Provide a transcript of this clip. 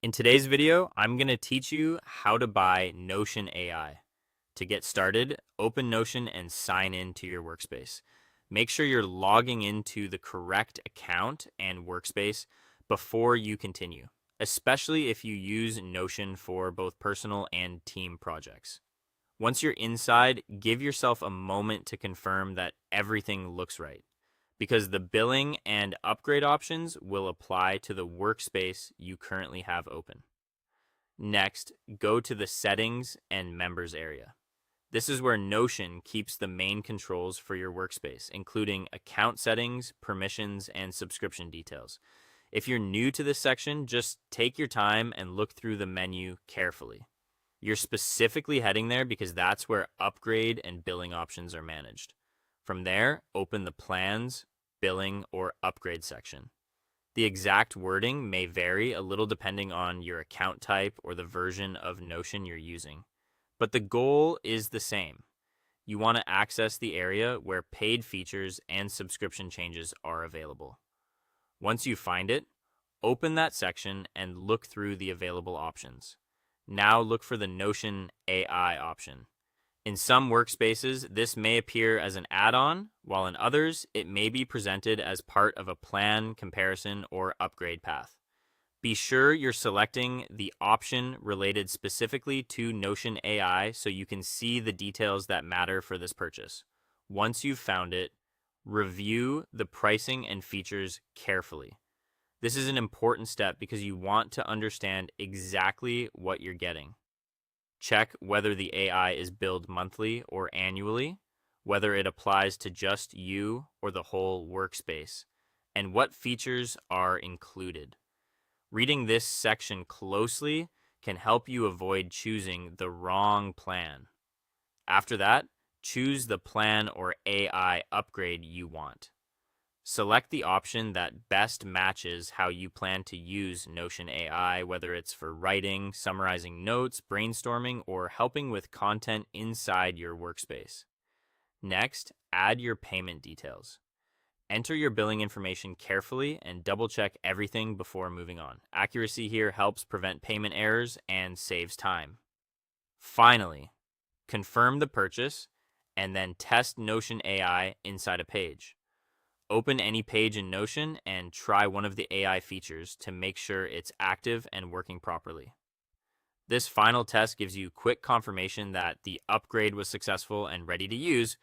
In today's video, I'm going to teach you how to buy Notion AI. To get started, open Notion and sign in to your workspace. Make sure you're logging into the correct account and workspace before you continue, especially if you use Notion for both personal and team projects. Once you're inside, give yourself a moment to confirm that everything looks right, because the billing and upgrade options will apply to the workspace you currently have open. Next, go to the Settings and Members area. This is where Notion keeps the main controls for your workspace, including account settings, permissions, and subscription details. If you're new to this section, just take your time and look through the menu carefully. You're specifically heading there because that's where upgrade and billing options are managed. From there, open the Plans, Billing, or Upgrade section. The exact wording may vary a little depending on your account type or the version of Notion you're using, but the goal is the same. You want to access the area where paid features and subscription changes are available. Once you find it, open that section and look through the available options. Now look for the Notion AI option. In some workspaces, this may appear as an add-on, while in others, it may be presented as part of a plan, comparison, or upgrade path. Be sure you're selecting the option related specifically to Notion AI so you can see the details that matter for this purchase. Once you've found it, review the pricing and features carefully. This is an important step because you want to understand exactly what you're getting. Check whether the AI is billed monthly or annually, whether it applies to just you or the whole workspace, and what features are included. Reading this section closely can help you avoid choosing the wrong plan. After that, choose the plan or AI upgrade you want. Select the option that best matches how you plan to use Notion AI, whether it's for writing, summarizing notes, brainstorming, or helping with content inside your workspace. Next, add your payment details. Enter your billing information carefully and double check everything before moving on. Accuracy here helps prevent payment errors and saves time. Finally, confirm the purchase and then test Notion AI inside a page. Open any page in Notion and try one of the AI features to make sure it's active and working properly. This final test gives you quick confirmation that the upgrade was successful and ready to use